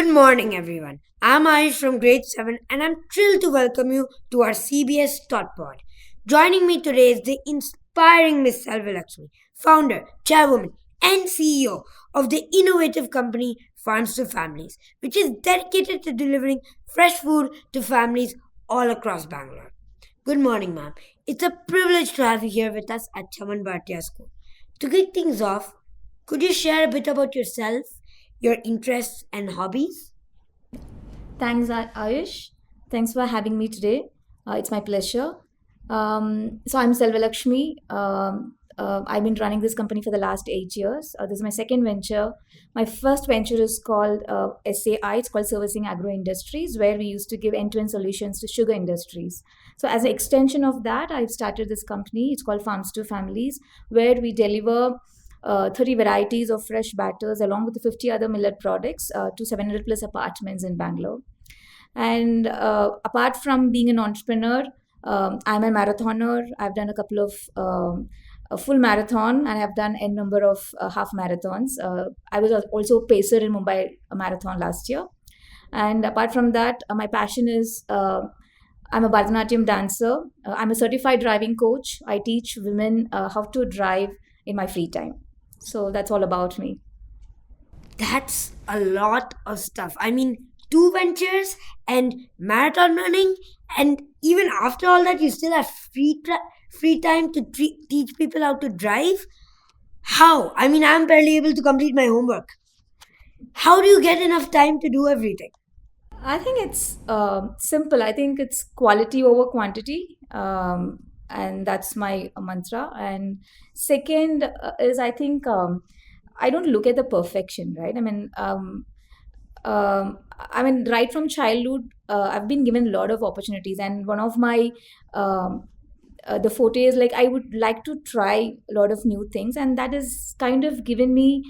Good morning, everyone. I'm Ayush from grade 7 and I'm thrilled to welcome you to our CBS Thought Pod. Joining me today is the inspiring Miss Selvalakshmi, founder, chairwoman, and CEO of the innovative company FarmztoFamiliez, which is dedicated to delivering fresh food to families all across Bangalore. Good morning, ma'am. It's a privilege to have you here with us at Chaman Bhartiya School. To kick things off, could you share a bit about yourself, your interests, and hobbies? Thanks, Ayush. Thanks for having me today. It's my pleasure. So I'm Selvalakshmi. I've been running this company for the last 8 years. This is my second venture. My first venture is called SAI. It's called Servicing Agro Industries, where we used to give end-to-end solutions to sugar industries. So as an extension of that, I've started this company. It's called FarmztoFamiliez, where we deliver 30 varieties of fresh batters along with the 50 other millet products to 700 plus apartments in Bangalore. And apart from being an entrepreneur, I'm a marathoner. I've done a couple of a full marathon and I've done a number of half marathons. I was also a pacer in Mumbai marathon last year. And apart from that, my passion is I'm a Bharatanatyam dancer. I'm a certified driving coach. I teach women how to drive in my free time. So that's all about me. That's a lot of stuff. I mean, two ventures and marathon running, and even after all that, you still have free time to teach people how to drive. How? I mean, I'm barely able to complete my homework. How do you get enough time to do everything? I think it's simple. I think it's quality over quantity. And that's my mantra. And second is I think I don't look at the perfection, right? Right from childhood, I've been given a lot of opportunities, and one of my the forte is like I would like to try a lot of new things, and that is kind of given me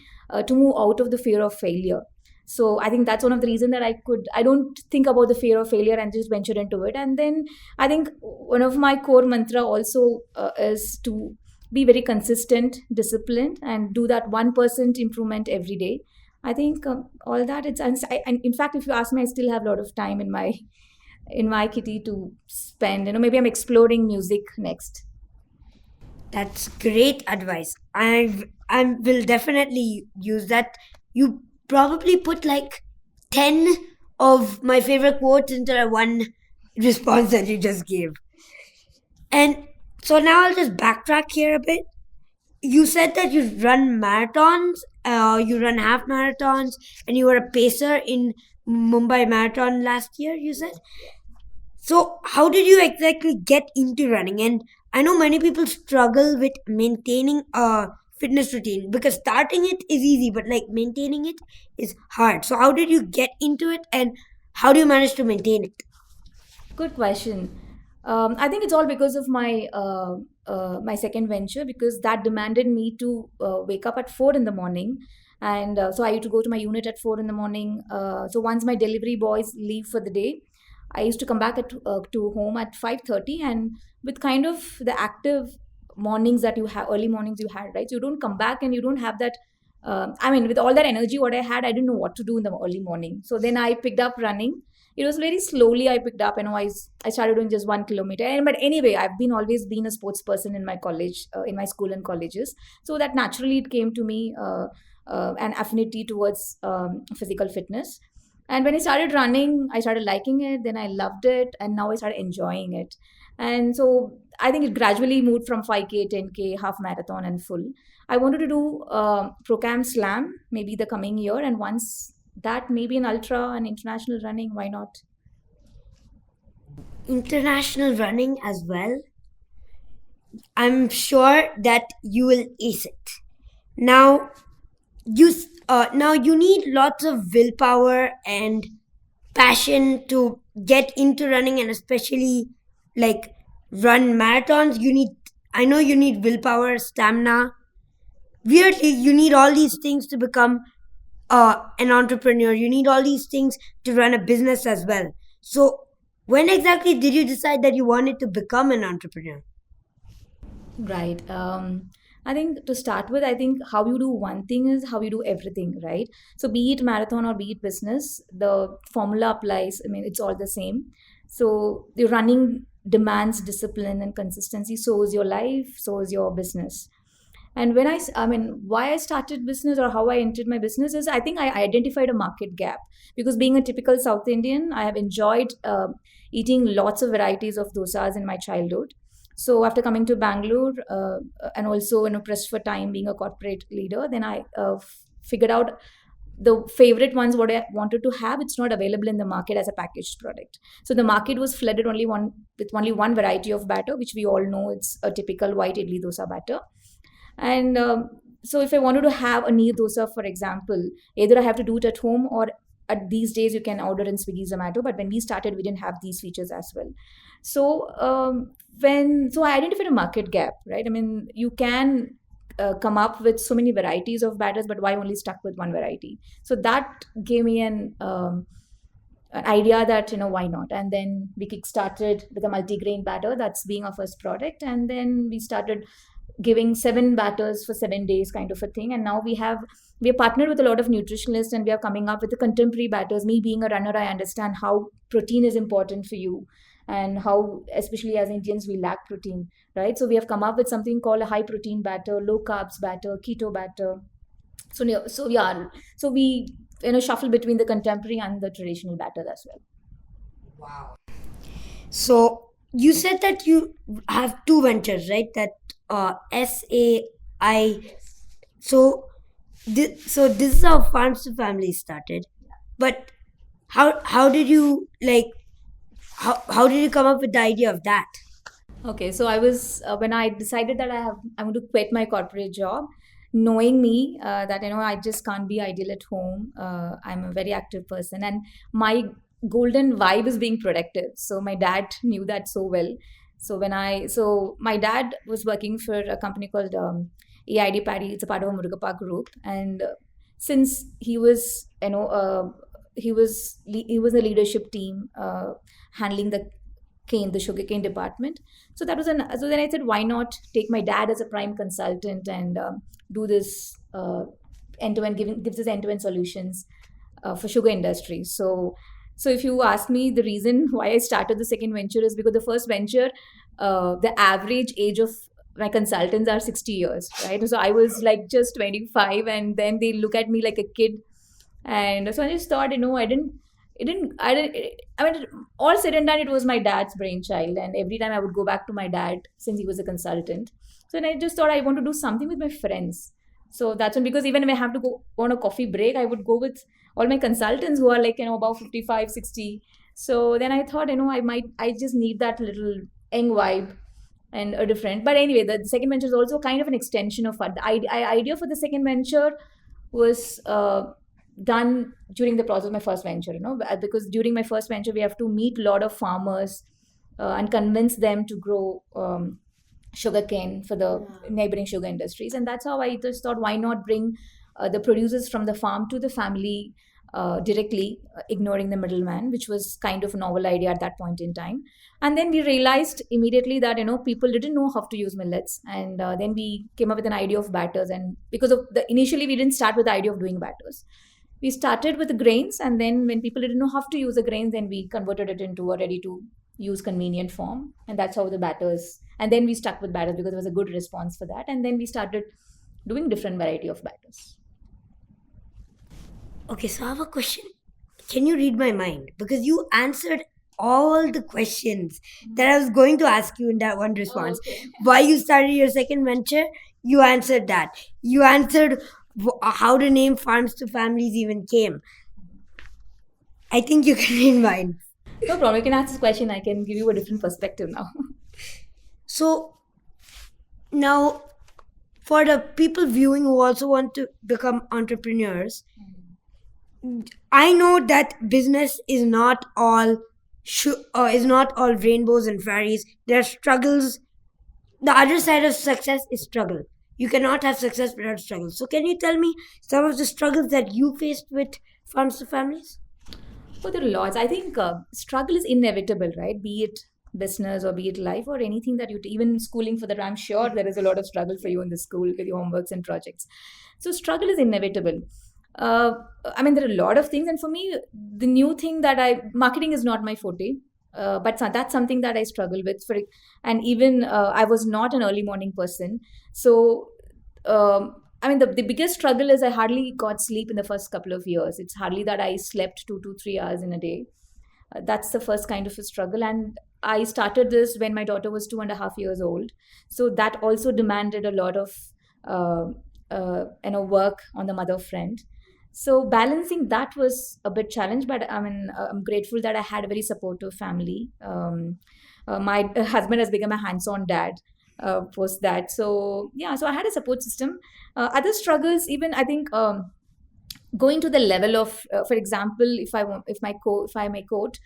to move out of the fear of failure. So I think that's one of the reasons that I don't think about the fear of failure and just venture into it. And then I think one of my core mantra also is to be very consistent, disciplined, and do that 1% improvement every day. I think all that and in fact, if you ask me, I still have a lot of time in my kitty to spend. Maybe I'm exploring music next. That's great advice. I will definitely use that. You probably put like 10 of my favorite quotes into that one response that you just gave. And so now I'll just backtrack here a bit. You said that you run marathons, you run half marathons, and you were a pacer in Mumbai Marathon last year, you said. So, how did you exactly get into running? And I know many people struggle with maintaining a fitness routine because starting it is easy, but like maintaining it is hard. So, how did you get into it and how do you manage to maintain it? Good question. I think it's all because of my second venture, because that demanded me to wake up at 4 in the morning, and so I used to go to my unit at 4 in the morning. So once my delivery boys leave for the day, I used to come back to home at 5:30, and with kind of the active mornings that you have, early mornings you had, right? So you don't come back and you don't have that. With all that energy what I had, I didn't know what to do in the early morning. So then I picked up running. It was very slowly I picked up. I started doing just 1 kilometer. But anyway, I've been always been a sports person in my college, in my school and colleges. So that naturally it came to me an affinity towards physical fitness. And when I started running, I started liking it. Then I loved it, and now I started enjoying it. And so I think it gradually moved from 5K, 10K, half marathon, and full. I wanted to do Procam Slam maybe the coming year, and once that maybe an ultra and international running, why not? International running as well. I'm sure that you will ace it. Now, now you need lots of willpower and passion to get into running, and especially like run marathons. I know you need willpower, stamina. Weirdly, you need all these things to become an entrepreneur. You need all these things to run a business as well. So, when exactly did you decide that you wanted to become an entrepreneur? Right. I think to start with, I think how you do one thing is how you do everything, right? So be it marathon or be it business, the formula applies. I mean, it's all the same. So the running demands discipline and consistency. So is your life, so is your business. And when I mean, why I started business or how I entered my business is I think I identified a market gap because being a typical South Indian, I have enjoyed eating lots of varieties of dosas in my childhood. So after coming to Bangalore and also pressed for time being a corporate leader, then I figured out the favorite ones what I wanted to have. It's not available in the market as a packaged product. So the market was flooded only one with only one variety of batter, which we all know it's a typical white idli dosa batter. And so if I wanted to have a neer dosa, for example, either I have to do it at home or at these days you can order in Swiggy, Zomato. But when we started, we didn't have these features as well. So so I identified a market gap, right? I mean, you can come up with so many varieties of batters, but why only stuck with one variety? So that gave me an idea that why not, and then we kick-started with a multi-grain batter that's being our first product, and then we started giving 7 batters for 7 days kind of a thing. And now we are partnered with a lot of nutritionalists and we are coming up with the contemporary batters. Me being a runner, I understand how protein is important for you and how especially as Indians we lack protein, right? So we have come up with something called a high protein batter, low carbs batter, keto batter. So yeah, so we shuffle between the contemporary and the traditional batter as well. So you said that you have two ventures, right? That SAI. So this is how Farms to Families started. But how did you like how did you come up with the idea of that? Okay, so I was when I decided that I'm going to quit my corporate job, knowing me that I just can't be ideal at home. I'm a very active person, and my golden vibe is being productive. So my dad knew that so well. So my dad was working for a company called AID Paddy. It's a part of a Murugappa group, and since he was he was a leadership team handling the sugarcane department. So then I said, why not take my dad as a prime consultant and do this end to end, gives us end to end solutions for sugar industry. So if you ask me, the reason why I started the second venture is because the first venture, the average age of my consultants are 60 years, right? So I was like just 25, and then they look at me like a kid. And so I just thought, I mean, all said and done, it was my dad's brainchild. And every time I would go back to my dad since he was a consultant. So then I just thought I want to do something with my friends. So that's when, because even if I have to go on a coffee break, I would go with all my consultants who are like, about 55, 60. So then I thought, I just need that little young vibe and a different. But anyway, the second venture is also kind of an extension of what the idea for the second venture was done during the process of my first venture, because during my first venture, we have to meet a lot of farmers and convince them to grow sugarcane for the neighboring sugar industries. And that's how I just thought, why not bring the producers from the farm to the family directly, ignoring the middleman, which was kind of a novel idea at that point in time. And then we realized immediately that people didn't know how to use millets, and then we came up with an idea of batters. And because of initially we didn't start with the idea of doing batters. We started with the grains, and then when people didn't know how to use the grains, then we converted it into a ready to use convenient form, and that's how the batters. And then we stuck with batters because there was a good response for that, and then we started doing different variety of batters. Okay, so I have a question. Can you read my mind? Because you answered all the questions that I was going to ask you in that one response. Okay. Why you started your second venture? You answered that. You answered how the name Farms to Families even came. I think you can read mine. No problem. You can ask this question. I can give you a different perspective now. So now, for the people viewing who also want to become entrepreneurs, I know that business is not all rainbows and fairies. There are struggles. The other side of success is struggle. You cannot have success without struggle. So can you tell me some of the struggles that you faced with Farms to Families? Oh, there are lots. I think struggle is inevitable, right? Be it business or be it life or anything that even schooling for that, I'm sure there is a lot of struggle for you in the school with your homeworks and projects. So struggle is inevitable. uh, I mean, there are a lot of things, and for me, the new thing that marketing is not my forte, but that's something that I struggle with. And even I was not an early morning person, so I mean, the biggest struggle is I hardly got sleep in the first couple of years. It's hardly that I slept 2 to 3 hours in a day. That's the first kind of a struggle, and I started this when my daughter was 2.5 years old, so that also demanded a lot of uh, work on the mother front. So balancing that was a bit challenge, but I mean, I'm grateful that I had a very supportive family. My husband has become a hands-on dad post that. So yeah, so I had a support system. Other struggles, even I think, going to the level of, for example, if I may quote,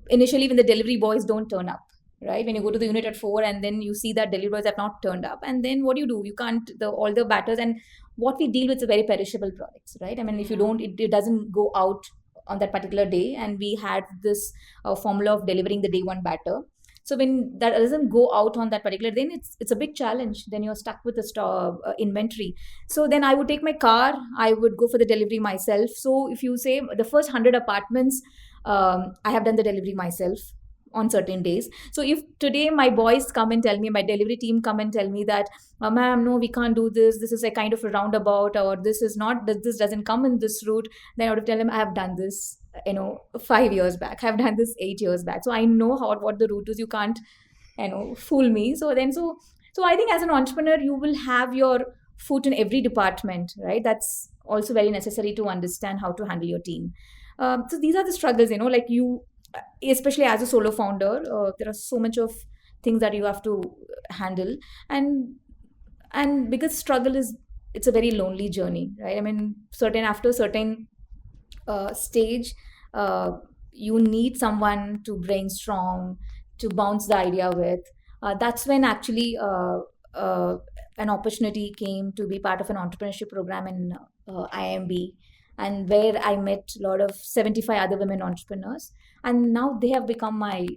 initially when the delivery boys don't turn up, right, when you go to the unit at 4 and then you see that delivery boys have not turned up, and then what do, you can't, all the batters, and what we deal with is very perishable products, right? I mean, if you don't, it doesn't go out on that particular day, and we had this formula of delivering the day one batter. So when that doesn't go out on that particular, then it's a big challenge. Then you're stuck with the inventory. So then I would take my car, I would go for the delivery myself. So if you say the first 100 apartments, I have done the delivery myself on certain days. So if today my boys come and tell me, my delivery team come and tell me that, ma'am, no, we can't do this, this is a kind of a roundabout, or this is not, this doesn't come in this route, then I would tell them, I have done this, 5 years back, I've done this 8 years back, so I know what the route is. You can't, fool me. So I think as an entrepreneur, you will have your foot in every department, right? That's also very necessary to understand how to handle your team. So these are the struggles, like you, especially as a solo founder, there are so much of things that you have to handle, and biggest struggle is, it's a very lonely journey, right? I mean, after certain stage, uh, you need someone to brainstorm, to bounce the idea with. That's when actually an opportunity came to be part of an entrepreneurship program in IMB, and where I met a lot of 75 other women entrepreneurs, and now they have become my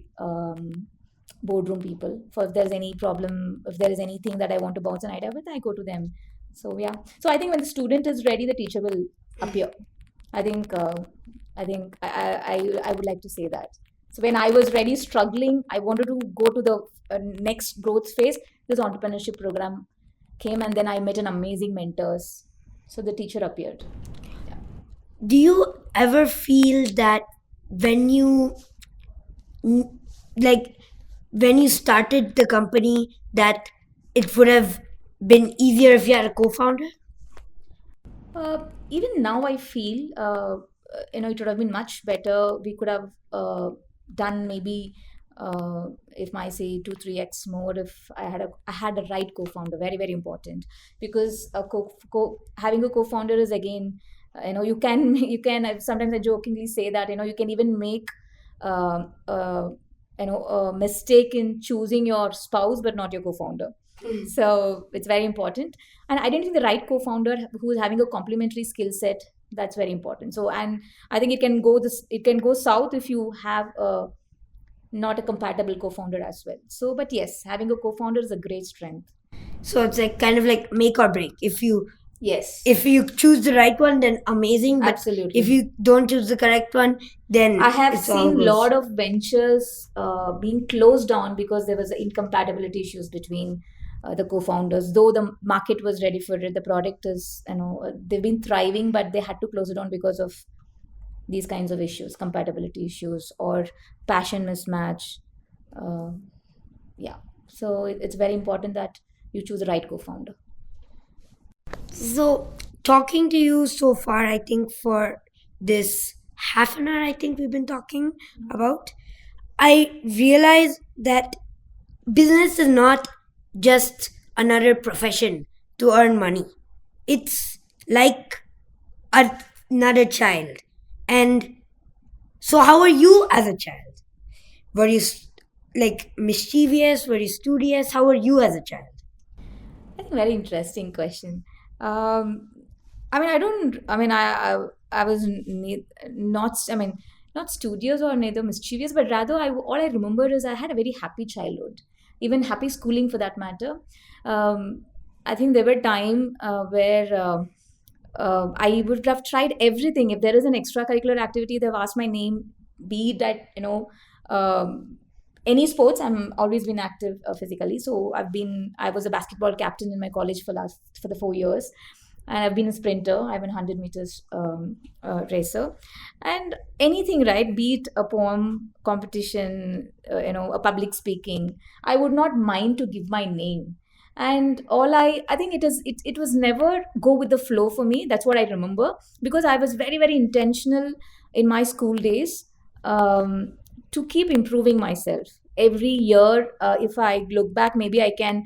boardroom people. For if there's any problem, if there is anything that I want to bounce an idea with, I go to them. So yeah, so I think when the student is ready, the teacher will appear. I think I would like to say that. So when I was ready, struggling, I wanted to go to the next growth phase. This entrepreneurship program came, and then I met an amazing mentors. So the teacher appeared. Yeah. Do you ever feel that when you like when you started the company, that it would have been easier if you had a co-founder? Even now, I feel it would have been much better. We could have done maybe, if I say 2-3x more, if I had a right co-founder. Very, very important, because having a co-founder is, again, you can sometimes I jokingly say that, you can even make uh, uh, a mistake in choosing your spouse but not your co-founder. So it's very important, and identifying the right co-founder who is having a complementary skill set, that's very important. So, and I think it can go south if you have a not a compatible co-founder as well. So, but yes, having a co-founder is a great strength. So it's like kind of like make or break. Yes, If you choose the right one, then amazing. But absolutely. if you don't choose the correct one, then I have it's all seen a goes. lot of ventures being closed down because there was incompatibility issues between the co-founders. Though the market was ready for it, the product is, they've been thriving, but they had to close it down because of these kinds of issues, compatibility issues or passion mismatch. Uh, yeah, so it's very important that you choose the right co-founder. So talking to you so far, I think for this half an hour, I think we've been talking about, I realize that business is not just another profession to earn money. It's like another child. And so, how are you as a child? Were you like mischievous? Were you studious? How were you as a child? I think very interesting question. Um, I mean, I don't. I mean, I was not. I mean, not studious or neither mischievous, but rather all I remember is I had a very happy childhood, even happy schooling for that matter. Um, I think there were time where I would have tried everything. If there is an extracurricular activity, they've asked my name, be it that, um, any sports. I'm always been active physically. So I was a basketball captain in my college for the 4 years, and I've been a sprinter. I've been 100 meters racer, and anything, right? Be it a poem competition, a public speaking. I would not mind to give my name. And I think it was never go with the flow for me. That's what I remember, because I was very, very intentional in my school days, to keep improving myself every year. If I look back, maybe I can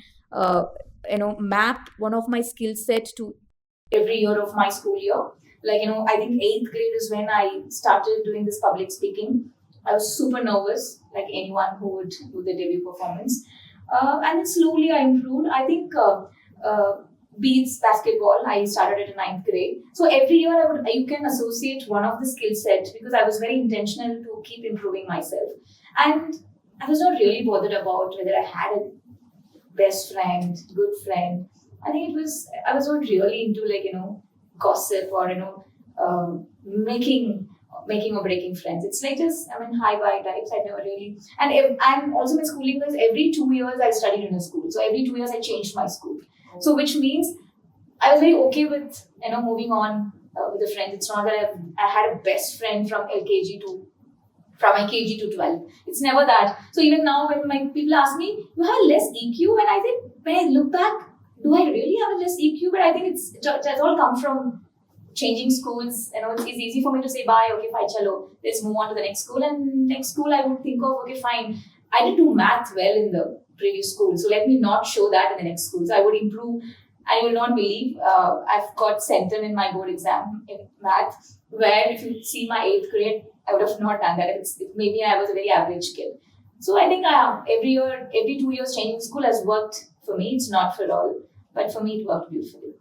map one of my skill set to every year of my school year. Like, I think eighth grade is when I started doing this public speaking. I was super nervous, like anyone who would do the debut performance. And then slowly I improved. I think beats basketball, I started at a ninth grade. So every year you can associate one of the skill sets, because I was very intentional to keep improving myself. And I was not really bothered about whether I had a best friend, good friend. I think I was not really into, like, gossip or, making or breaking friends. It's like just, hi bye types. I never really, and also my schooling was every 2 years I studied in a school. So every 2 years I changed my school. So which means I was very okay with, moving on with the friends. It's not that I had a best friend from my KG to 12. It's never that. So even now when my people ask me, you have less EQ, and I think when I look back, do I really have a less EQ? But I think it's all come from changing schools. It's easy for me to say bye, okay, fine, chalo, let's move on to the next school. And next school I would think of, okay, fine, I didn't do math well in the previous school, so let me not show that in the next school. So I would improve. I will not believe I've got centum in my board exam in math, where if you see my eighth grade, I would have not done that. Maybe I was a very average kid. So I think every 2 years changing school has worked for me. It's not for all, but for me it worked beautifully,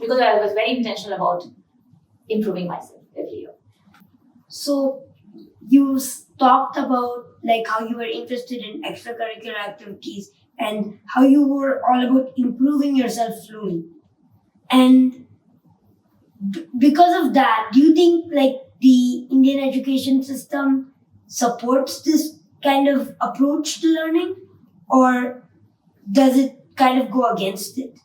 because I was very intentional about improving myself every year. So you talked about like how you were interested in extracurricular activities and how you were all about improving yourself slowly. And because of that, do you think like the Indian education system supports this kind of approach to learning, or does it kind of go against it?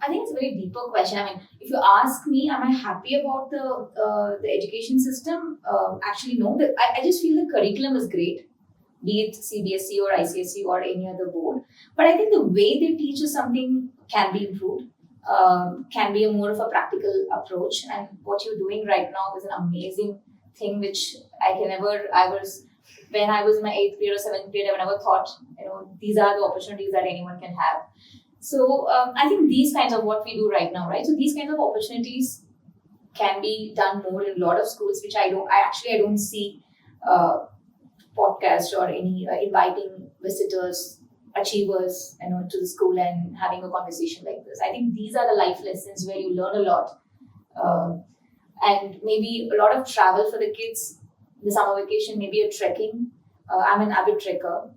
I think it's a very deeper question. If you ask me, am I happy about the education system? Actually, no. I just feel the curriculum is great, be it CBSE or ICSE or any other board. But I think the way they teach is something can be improved. Can be a more of a practical approach. And what you're doing right now is an amazing thing, which when I was in my eighth grade or seventh grade, I never thought, these are the opportunities that anyone can have. So I think these kinds of what we do right now, right? So these kinds of opportunities can be done more in a lot of schools, which I don't see podcast or any inviting visitors, achievers, to the school and having a conversation like this. I think these are the life lessons where you learn a lot, and maybe a lot of travel for the kids. The summer vacation, maybe a trekking. I'm an avid trekker,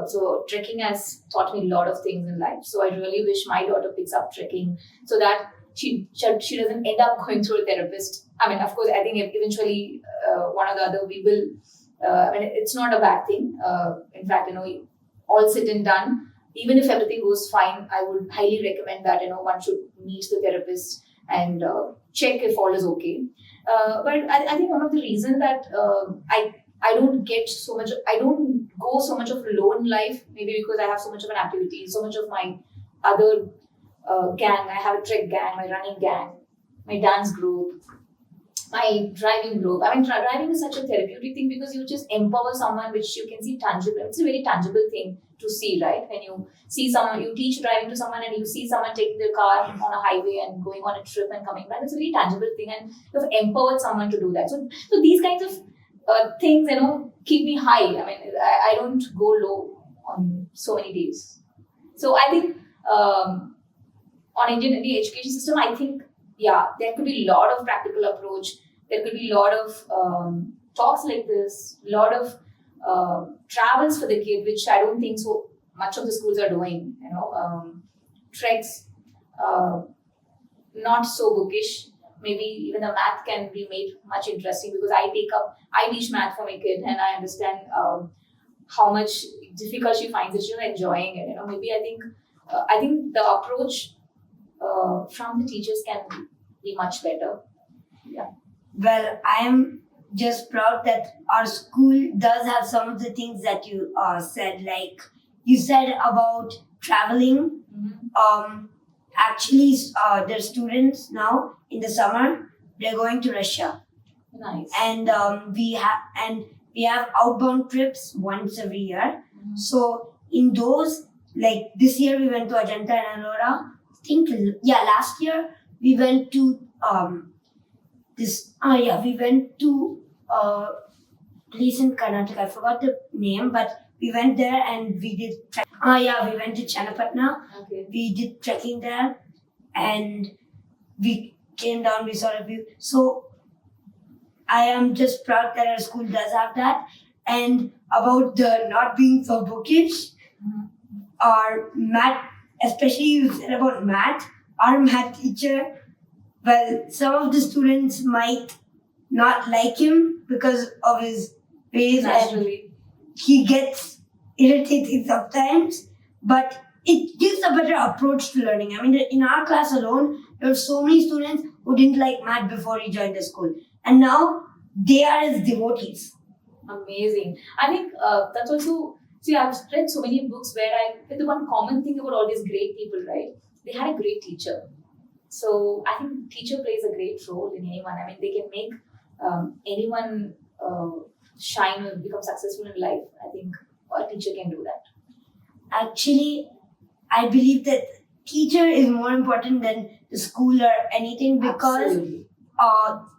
so trekking has taught me a lot of things in life. So I really wish my daughter picks up trekking so that she doesn't end up going through a therapist. Of course, I think eventually one or the other we will. It's not a bad thing. In fact, all said and done, even if everything goes fine, I would highly recommend that one should meet the therapist and check if all is okay. But I think one of the reasons that I don't go so much of low in life, maybe because I have so much of an activity, so much of my other gang. I have a trek gang, my running gang, my dance group, my driving group. Driving is such a therapeutic thing because you just empower someone, which you can see tangible. It's a very tangible thing to see, right? When you see someone, you teach driving to someone and you see someone taking their car on a highway and going on a trip and coming back. It's a very tangible thing, and you've empowered someone to do that. So these kinds of things, keep me high. I don't go low on so many days. So I think on Indian education system, I think, yeah, there could be a lot of practical approach there could be a lot of talks like this, a lot of travels for the kid, which I don't think so much of the schools are doing. Treks, uh, not so bookish. Maybe even the math can be made much interesting because I teach math for my kid and I understand how much difficult she finds it. She's enjoying it. Maybe I think the approach from the teachers can be much better. Yeah. Well, I am just proud that our school does have some of the things that you said. Like you said about traveling. Actually, their students now in the summer they're going to Russia, Nice. and we have outbound trips once every year. So in those, like this year we went to Ajanta and Ellora. I think last year we went to we went to place in Karnataka. I forgot the name, but we went there and we did. We went to Channapatna. Okay. We did trekking there, and we came down. We saw a view. So I am just proud that our school does have that. And about the not being so bookish, our math, especially you said about math, our math teacher. Well, some of the students might not like him because of his ways, and Naturally. he gets irritating sometimes, but it gives a better approach to learning. I mean, in our class alone, there were so many students who didn't like math before he joined the school, and now they are his devotees. Amazing. I think that's also, see, I've read so many books where but the one common thing about all these great people, right? They had a great teacher. So I think teacher plays a great role in anyone. I mean, they can make anyone shine or become successful in life. I think a teacher can do that. Actually, I believe that teacher is more important than the school or anything because Absolutely.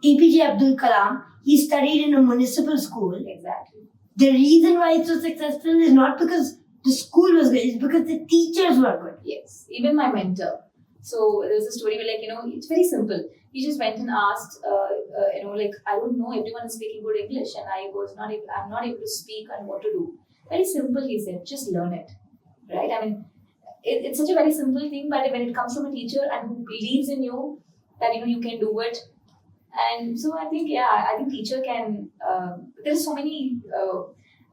APJ Abdul Kalam, he studied in a municipal school. Exactly. The reason why it's so successful is not because the school was good, it's because the teachers were good. Yes. Even my mentor. So there's a story where, it's very simple. He just went and asked, I don't know, everyone is speaking good English and I'm not able to speak and what to do. Very simple, he said, just learn it. Right? I mean, it's such a very simple thing, but when it comes from a teacher and who believes in you, that, you can do it. And so I think teacher can, there's so many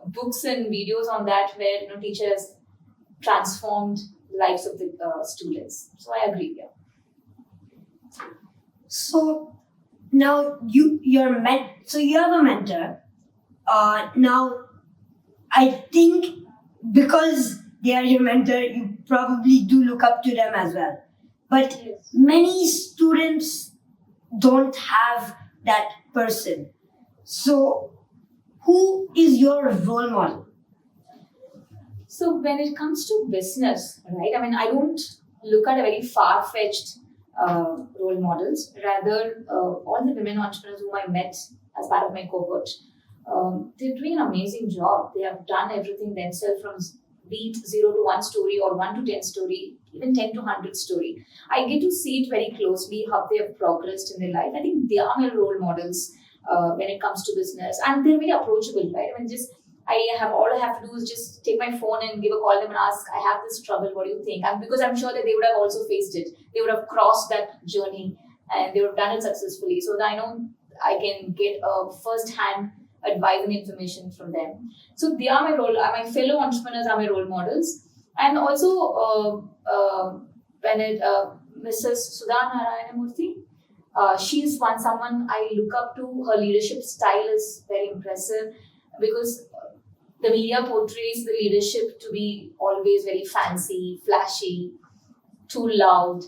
books and videos on that where, teachers transformed lives of the students. So I agree. Yeah. So now you have a mentor. Now I think because they are your mentor, you probably do look up to them as well. But Yes. many students don't have that person. So who is your role model? So when it comes to business, right? I mean, I don't look at a very far-fetched role models. Rather, all the women entrepreneurs whom I met as part of my cohort, they're doing an amazing job. They have done everything themselves from beat 0 to 1 story or 1 to 10 story, even 10 to 100 story. I get to see it very closely how they have progressed in their life. I think they are my role models when it comes to business, and they're very approachable, right? I mean, all I have to do is just take my phone and give a call them and ask, I have this trouble, what do you think? And because I'm sure that they would have also faced it. They would have crossed that journey and they would have done it successfully. So that I know I can get a first-hand advice and information from them. So they are my fellow entrepreneurs are my role models. And also Mrs. Sudha Narayanamurthy, she's someone I look up to. Her leadership style is very impressive because the media portrays the leadership to be always very fancy, flashy, too loud.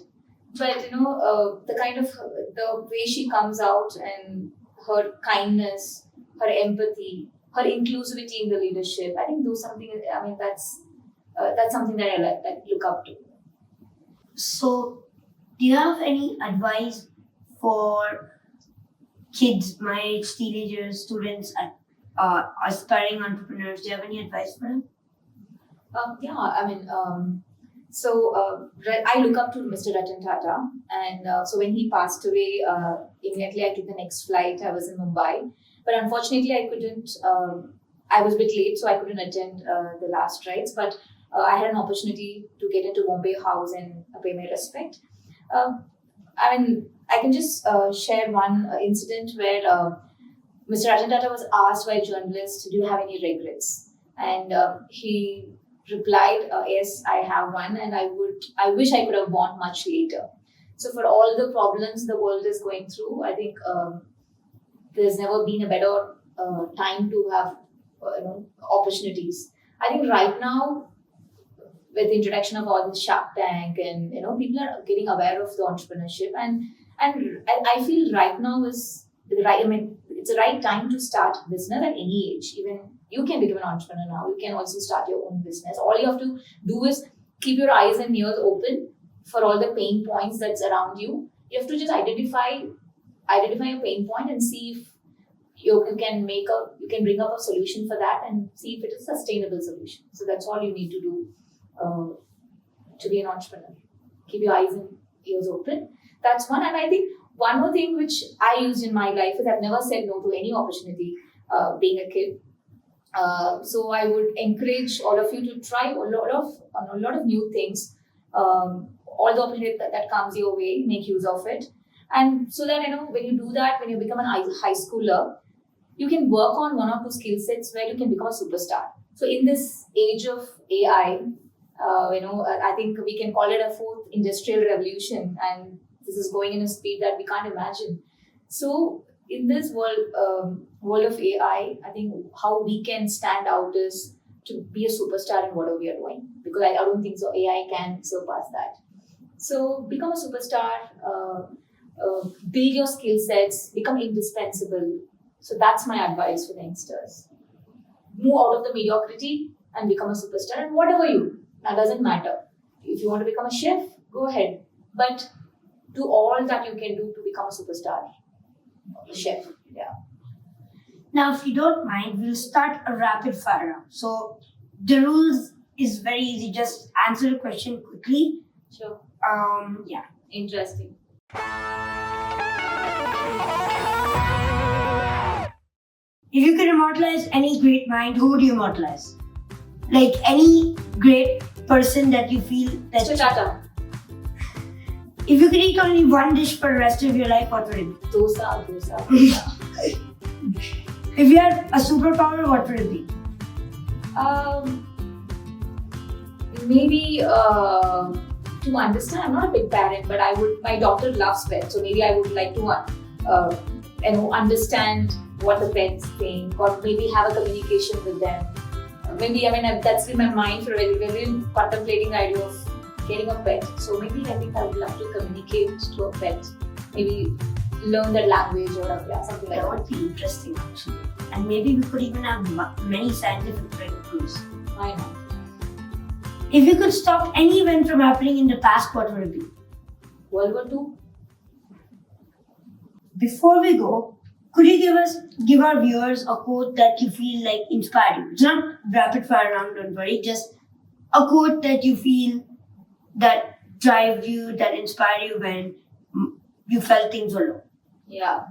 But the way she comes out and her kindness, her empathy, her inclusivity in the leadership, I think those something. I mean, that's something that I look up to. So, do you have any advice for kids, my age, teenagers, students, aspiring entrepreneurs? Do you have any advice for them? I look up to Mr. Ratan Tata, and so when he passed away, immediately I took the next flight. I was in Mumbai, but unfortunately I couldn't. I was a bit late, so I couldn't attend the last rites. But I had an opportunity to get into Bombay House and pay my respect. I mean, I can just share one incident where Mr. Ratan Tata was asked by a journalist, "Do you have any regrets?" And he replied, "Yes, I have one, and I wish I could have born much later." So for all the problems the world is going through, I think there's never been a better time to have opportunities. I think right now, with the introduction of all this Shark Tank, and people are getting aware of the entrepreneurship, and I feel right now is the right. I mean, it's the right time to start business at any age. Even you can become an entrepreneur now. You can also start your own business. All you have to do is keep your eyes and ears open for all the pain points that's around you. You have to just identify your pain point and see if you can bring up a solution for that and see if it is a sustainable solution. So that's all you need to do to be an entrepreneur. Keep your eyes and ears open. That's one. And I think one more thing which I used in my life is I've never said no to any opportunity being a kid. So I would encourage all of you to try a lot of new things. All the opportunity that comes your way, make use of it. And so that when you do that, when you become an high schooler, you can work on one or two skill sets where you can become a superstar. So in this age of AI, I think we can call it a fourth industrial revolution, and this is going in a speed that we can't imagine. So in this world of AI, I think how we can stand out is to be a superstar in whatever we are doing, because I don't think so AI can surpass that. So become a superstar, build your skill sets, become indispensable. So that's my advice for the youngsters. Move out of the mediocrity and become a superstar, and whatever you do, that doesn't matter. If you want to become a chef, go ahead, but do all that you can do to become a superstar. Chef, yeah. Now, if you don't mind, we'll start a rapid fire round. So the rules is very easy. Just answer a question quickly. Sure. Yeah. Interesting. If you could immortalize any great mind, who would you immortalize? Like any great person that you feel that. Tata. If you could eat only one dish for the rest of your life, what would it be? Dosa. If you had a superpower, what would it be? Maybe to understand. I'm not a big parent, but my daughter loves pets, so maybe I would like to understand what the pets think, or maybe have a communication with them. That's in my mind for a very, very contemplating the idea of getting a pet. So maybe I think I would love to communicate to a pet. Maybe learn their language or something like that. That would be interesting actually. And maybe we could even have many scientific breakthroughs. Why not? If you could stop any event from happening in the past, what would it be? World War II? Before we go, could you give our viewers a quote that you feel like inspired you? It's not rapid fire round, don't worry. Just a quote that you feel that drive you, that inspired you when you felt things were low. Yeah.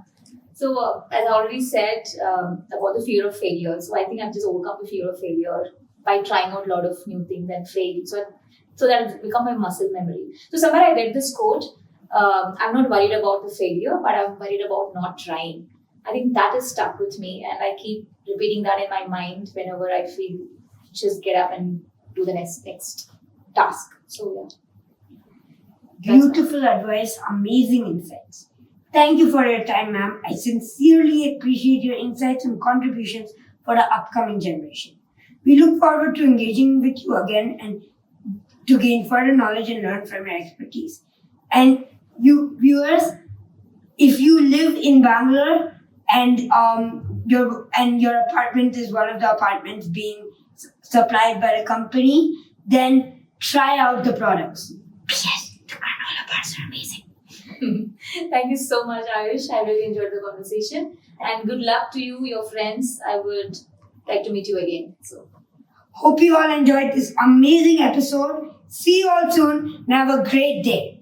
So as I already said about the fear of failure. So I think I've just overcome the fear of failure by trying out a lot of new things and fail. So that it's become my muscle memory. So somewhere I read this quote. I'm not worried about the failure, but I'm worried about not trying. I think that is stuck with me, and I keep repeating that in my mind whenever I feel just get up and do the next task. So yeah. Beautiful advice, amazing insights. Thank you for your time, ma'am. I sincerely appreciate your insights and contributions for the upcoming generation. We look forward to engaging with you again and to gain further knowledge and learn from your expertise. And you viewers, if you live in Bangalore and your apartment is one of the apartments being supplied by the company, then try out the products. Yes, the granola bars are amazing. Thank you so much, Ayush. I really enjoyed the conversation. And good luck to you, your friends. I would like to meet you again. So, hope you all enjoyed this amazing episode. See you all soon and have a great day.